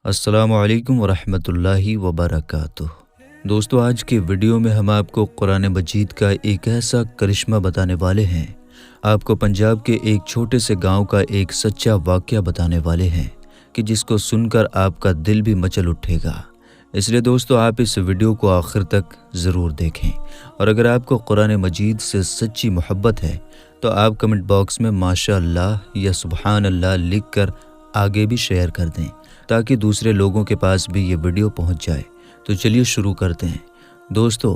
अस्सलामु अलैकुम वरहमतुल्लाहि वबरकातुह। दोस्तों, आज के वीडियो में हम आपको कुरान मजीद का एक ऐसा करिश्मा बताने वाले हैं। आपको पंजाब के एक छोटे से गांव का एक सच्चा वाक़या बताने वाले हैं कि जिसको सुनकर आपका दिल भी मचल उठेगा। इसलिए दोस्तों, आप इस वीडियो को आखिर तक ज़रूर देखें। और अगर आपको कुरान मजीद से सच्ची मोहब्बत है तो आप कमेंट बॉक्स में माशाअल्लाह या सुबहान अल्लाह लिख कर आगे भी शेयर कर दें ताकि दूसरे लोगों के पास भी ये वीडियो पहुंच जाए। तो चलिए शुरू करते हैं। दोस्तों,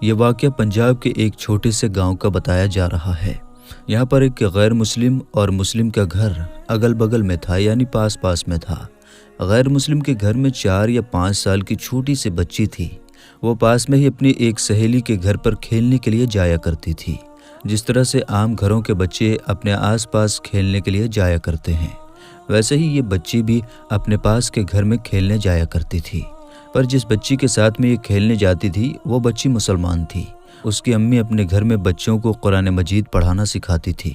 ये वाक़या पंजाब के एक छोटे से गांव का बताया जा रहा है। यहाँ पर एक गैर मुस्लिम और मुस्लिम का घर अगल बगल में था, यानी पास पास में था। गैर मुस्लिम के घर में 4 या 5 साल की छोटी सी बच्ची थी। वो पास में ही अपनी एक सहेली के घर पर खेलने के लिए जाया करती थी, जिस तरह से आम घरों के बच्चे अपने आसपास खेलने के लिए जाया करते हैं, वैसे ही ये बच्ची भी अपने पास के घर में खेलने जाया करती थी। पर जिस बच्ची के साथ में ये खेलने जाती थी वो बच्ची मुसलमान थी। उसकी अम्मी अपने घर में बच्चों को कुरान मजीद पढ़ाना सिखाती थी,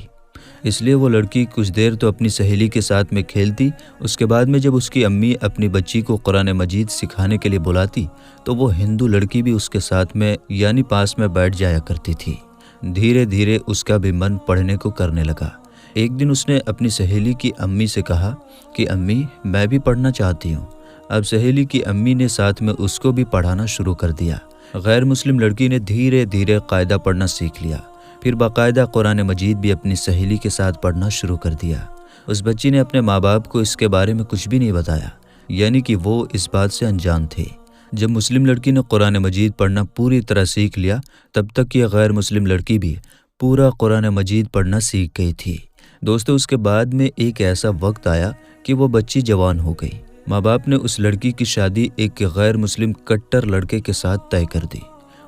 इसलिए वो लड़की कुछ देर तो अपनी सहेली के साथ में खेलती। उसके बाद में जब उसकी अम्मी अपनी बच्ची को कुरान मजीद सिखाने के लिए बुलाती तो वो हिंदू लड़की भी उसके साथ में यानी पास में बैठ जाया करती थी। धीरे धीरे उसका भी मन पढ़ने को करने लगा। एक दिन उसने अपनी सहेली की अम्मी से कहा कि अम्मी, मैं भी पढ़ना चाहती हूँ। अब सहेली की अम्मी ने साथ में उसको भी पढ़ाना शुरू कर दिया। गैर मुस्लिम लड़की ने धीरे धीरे कायदा पढ़ना सीख लिया। फिर बाकायदा कुरान मजीद भी अपनी सहेली के साथ पढ़ना शुरू कर दिया। उस बच्ची ने अपने माँ बाप को इसके बारे में कुछ भी नहीं बताया, यानी कि वो इस बात से अनजान थे। जब मुस्लिम लड़की ने कुरान मजीद पढ़ना पूरी तरह सीख लिया, तब तक ये गैर मुस्लिम लड़की भी पूरा कुरान मजीद पढ़ना सीख गई थी। दोस्तों, उसके बाद में एक ऐसा वक्त आया कि वो बच्ची जवान हो गई। माँ बाप ने उस लड़की की शादी एक गैर मुस्लिम कट्टर लड़के के साथ तय कर दी।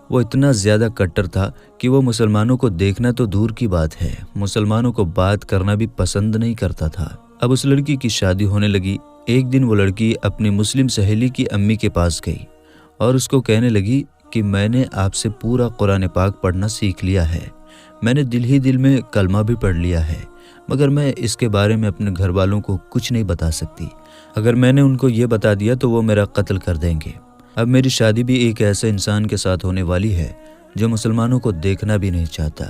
वो इतना ज़्यादा कट्टर था कि वो मुसलमानों को देखना तो दूर की बात है, मुसलमानों को बात करना भी पसंद नहीं करता था। अब उस लड़की की शादी होने लगी। एक दिन वो लड़की अपनी मुस्लिम सहेली की अम्मी के पास गई और उसको कहने लगी कि मैंने आपसे पूरा कुरान पाक पढ़ना सीख लिया है। मैंने दिल ही दिल में कलमा भी पढ़ लिया है, मगर मैं इसके बारे में अपने घर वालों को कुछ नहीं बता सकती। अगर मैंने उनको ये बता दिया तो वो मेरा कत्ल कर देंगे। अब मेरी शादी भी एक ऐसे इंसान के साथ होने वाली है जो मुसलमानों को देखना भी नहीं चाहता।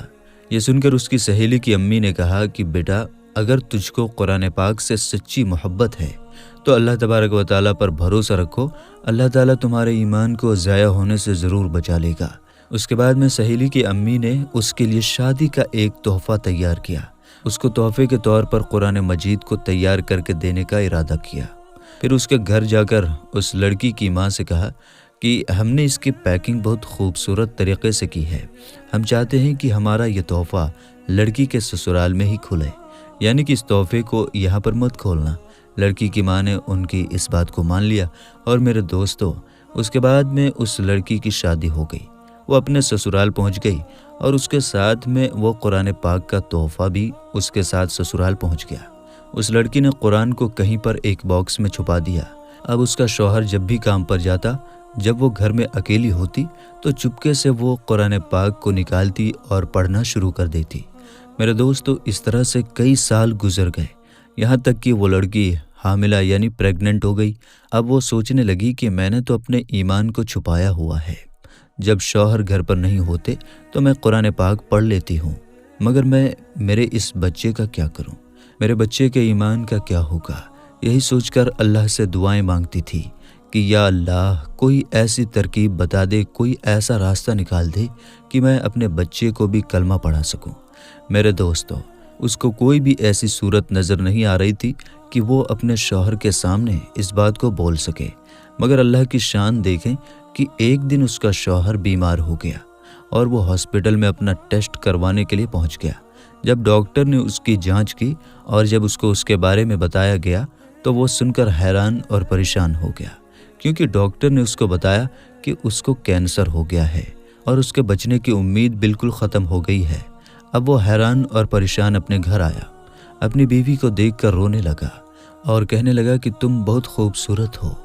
ये सुनकर उसकी सहेली की अम्मी ने कहा कि बेटा, अगर तुझको कुरान पाक से सच्ची मोहब्बत है तो अल्लाह तबारक व तआला पर भरोसा रखो। अल्लाह ताला तुम्हारे ईमान को ज़ाया होने से ज़रूर बचा लेगा। उसके बाद में सहेली की अम्मी ने उसके लिए शादी का एक तोहफ़ा तैयार किया। उसको तोहफे के तौर पर कुरान मजीद को तैयार करके देने का इरादा किया। फिर उसके घर जाकर उस लड़की की माँ से कहा कि हमने इसकी पैकिंग बहुत खूबसूरत तरीके से की है। हम चाहते हैं कि हमारा ये तोहफ़ा लड़की के ससुराल में ही खुले, यानी कि इस तोहफे को यहाँ पर मत खोलना। लड़की की माँ ने उनकी इस बात को मान लिया। और मेरे दोस्तों, उसके बाद में उस लड़की की शादी हो गई। वो अपने ससुराल पहुँच गई और उसके साथ में वो कुरान पाक का तोहफ़ा भी उसके साथ ससुराल पहुँच गया। उस लड़की ने कुरान को कहीं पर एक बॉक्स में छुपा दिया। अब उसका शौहर जब भी काम पर जाता, जब वो घर में अकेली होती तो चुपके से वो कुरान पाक को निकालती और पढ़ना शुरू कर देती। मेरे दोस्तों, इस तरह से कई साल गुजर गए, यहाँ तक कि वो लड़की हामिला यानी प्रेग्नेंट हो गई। अब वो सोचने लगी कि मैंने तो अपने ईमान को छुपाया हुआ है। जब शौहर घर पर नहीं होते तो मैं कुरान पाक पढ़ लेती हूँ, मगर मैं मेरे इस बच्चे का क्या करूँ, मेरे बच्चे के ईमान का क्या होगा। यही सोचकर अल्लाह से दुआएं मांगती थी कि या अल्लाह, कोई ऐसी तरकीब बता दे, कोई ऐसा रास्ता निकाल दे कि मैं अपने बच्चे को भी कलमा पढ़ा सकूँ। मेरे दोस्तों, उसको कोई भी ऐसी सूरत नज़र नहीं आ रही थी कि वो अपने शौहर के सामने इस बात को बोल सके। मगर अल्लाह की शान देखें कि एक दिन उसका शौहर बीमार हो गया और वो हॉस्पिटल में अपना टेस्ट करवाने के लिए पहुंच गया। जब डॉक्टर ने उसकी जांच की और जब उसको उसके बारे में बताया गया तो वो सुनकर हैरान और परेशान हो गया, क्योंकि डॉक्टर ने उसको बताया कि उसको कैंसर हो गया है और उसके बचने की उम्मीद बिल्कुल ख़त्म हो गई है। अब वो हैरान और परेशान अपने घर आया। अपनी बीवी को देखकर रोने लगा और कहने लगा कि तुम बहुत खूबसूरत हो,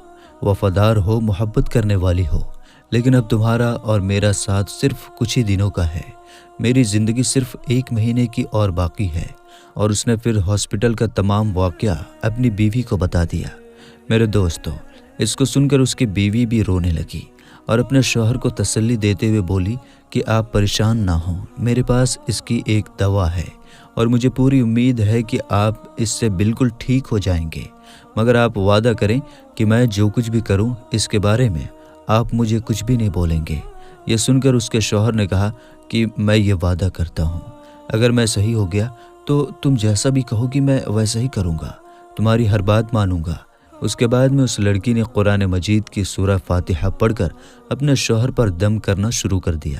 वफादार हो, मोहब्बत करने वाली हो, लेकिन अब तुम्हारा और मेरा साथ सिर्फ कुछ ही दिनों का है। मेरी ज़िंदगी सिर्फ 1 महीने की और बाकी है। और उसने फिर हॉस्पिटल का तमाम वाक़या अपनी बीवी को बता दिया। मेरे दोस्तों, اس کو سن کر اس کی بیوی بھی رونے لگی اور اپنے شوہر کو تسلی دیتے ہوئے بولی کہ آپ پریشان نہ ہوں، میرے پاس اس کی ایک دوا ہے اور مجھے پوری امید ہے کہ آپ اس سے بالکل ٹھیک ہو جائیں گے، مگر آپ وعدہ کریں کہ میں جو کچھ بھی کروں اس کے بارے میں آپ مجھے کچھ بھی نہیں بولیں گے۔ یہ سن کر اس کے شوہر نے کہا کہ میں یہ وعدہ کرتا ہوں، اگر میں صحیح ہو گیا تو تم جیسا بھی کہو گی میں ویسا ہی کروں گا، تمہاری ہر بات مانوں گا۔ اس کے بعد میں اس لڑکی نے قرآن مجید کی سورہ فاتحہ پڑھ کر اپنے شوہر پر دم کرنا شروع کر دیا،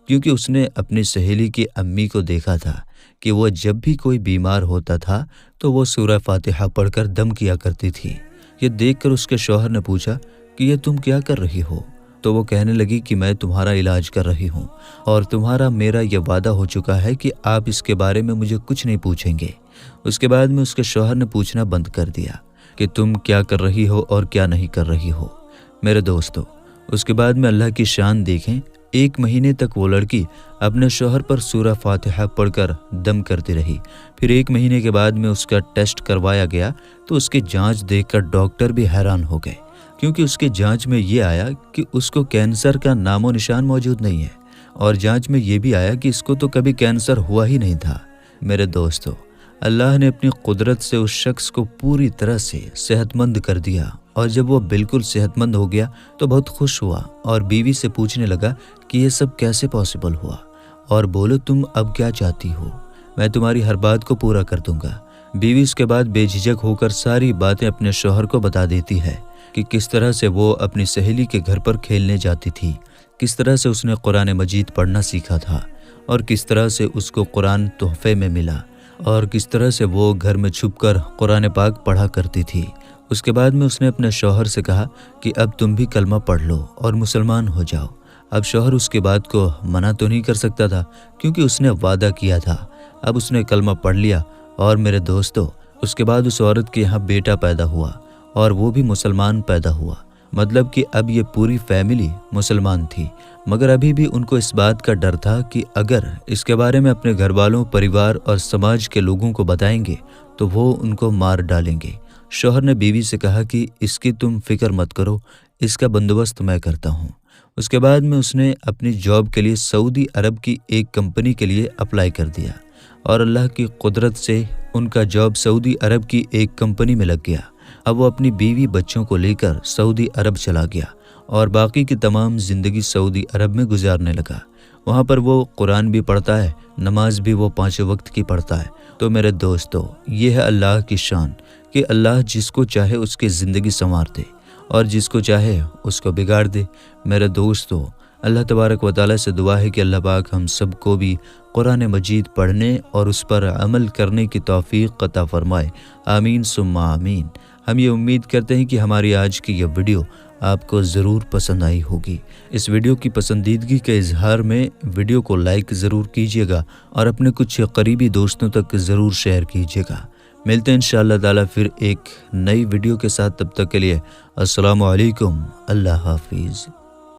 کیونکہ اس نے اپنی سہیلی کی امی کو دیکھا تھا کہ وہ جب بھی کوئی بیمار ہوتا تھا تو وہ سورہ فاتحہ پڑھ کر دم کیا کرتی تھی۔ یہ دیکھ کر اس کے شوہر نے پوچھا کہ یہ تم کیا کر رہی ہو؟ تو وہ کہنے لگی کہ میں تمہارا علاج کر رہی ہوں اور تمہارا میرا یہ وعدہ ہو چکا ہے کہ آپ اس کے بارے میں مجھے کچھ نہیں پوچھیں گے۔ اس کے بعد میں اس کے شوہر نے پوچھنا بند کر دیا کہ تم کیا کر رہی ہو اور کیا نہیں کر رہی ہو۔ میرے دوستو، اس کے بعد میں اللہ کی شان دیکھیں، 1 مہینے تک وہ لڑکی اپنے شوہر پر سورہ فاتحہ پڑھ کر دم کرتی رہی۔ پھر 1 مہینے کے بعد میں اس کا ٹیسٹ کروایا گیا تو اس کی جانچ دیکھ کر ڈاکٹر بھی حیران ہو گئے، کیونکہ اس کی جانچ میں یہ آیا کہ اس کو کینسر کا نام و نشان موجود نہیں ہے، اور جانچ میں یہ بھی آیا کہ اس کو تو کبھی کینسر ہوا ہی نہیں تھا۔ میرے دوستو، اللہ نے اپنی قدرت سے اس شخص کو پوری طرح سے صحت مند کر دیا، اور جب وہ بالکل صحت مند ہو گیا تو بہت خوش ہوا اور بیوی سے پوچھنے لگا کہ یہ سب کیسے پاسبل ہوا، اور بولو تم اب کیا چاہتی ہو، میں تمہاری ہر بات کو پورا کر دوں گا۔ بیوی اس کے بعد بے جھجک ہو کر ساری باتیں اپنے شوہر کو بتا دیتی ہے کہ کس طرح سے وہ اپنی سہیلی کے گھر پر کھیلنے جاتی تھی، کس طرح سے اس نے قرآن مجید پڑھنا سیکھا تھا، اور کس طرح سے اس کو قرآن تحفے میں ملا، اور کس طرح سے وہ گھر میں چھپ کر قرآن پاک پڑھا کرتی تھی۔ اس کے بعد میں اس نے اپنے شوہر سے کہا کہ اب تم بھی کلمہ پڑھ لو اور مسلمان ہو جاؤ۔ اب شوہر اس کی بات کو منع تو نہیں کر سکتا تھا، کیونکہ اس نے وعدہ کیا تھا۔ اب اس نے کلمہ پڑھ لیا، اور میرے دوستو، اس کے بعد اس عورت کے یہاں بیٹا پیدا ہوا اور وہ بھی مسلمان پیدا ہوا، مطلب کہ اب یہ پوری فیملی مسلمان تھی، مگر ابھی بھی ان کو اس بات کا ڈر تھا کہ اگر اس کے بارے میں اپنے گھر والوں، پریوار اور سماج کے لوگوں کو بتائیں گے تو وہ ان کو مار ڈالیں گے۔ شوہر نے بیوی سے کہا کہ اس کی تم فکر مت کرو، اس کا بندوبست میں کرتا ہوں۔ اس کے بعد میں اس نے اپنی جاب کے لیے سعودی عرب کی ایک کمپنی کے لیے اپلائی کر دیا، اور اللہ کی قدرت سے ان کا جاب سعودی عرب کی ایک کمپنی میں لگ گیا۔ اب وہ اپنی بیوی بچوں کو لے کر سعودی عرب چلا گیا اور باقی کی تمام زندگی سعودی عرب میں گزارنے لگا۔ وہاں پر وہ قرآن بھی پڑھتا ہے، نماز بھی وہ 5 وقت کی پڑھتا ہے۔ تو میرے دوستو، یہ ہے اللہ کی شان کہ اللہ جس کو چاہے اس کی زندگی سنوار دے اور جس کو چاہے اس کو بگاڑ دے۔ میرے دوستو، اللہ تبارک و تعالیٰ سے دعا ہے کہ اللہ پاک ہم سب کو بھی قرآن مجید پڑھنے اور اس پر عمل کرنے کی توفیق عطا فرمائے، آمین ثم آمین۔ ہم یہ امید کرتے ہیں کہ ہماری آج کی یہ ویڈیو آپ کو ضرور پسند آئی ہوگی۔ اس ویڈیو کی پسندیدگی کے اظہار میں ویڈیو کو لائک ضرور کیجیے گا اور اپنے کچھ قریبی دوستوں تک ضرور شیئر کیجیے گا۔ ملتے ہیں انشاءاللہ تعالیٰ پھر ایک نئی ویڈیو کے ساتھ، تب تک کے لیے السلام علیکم، اللہ حافظ۔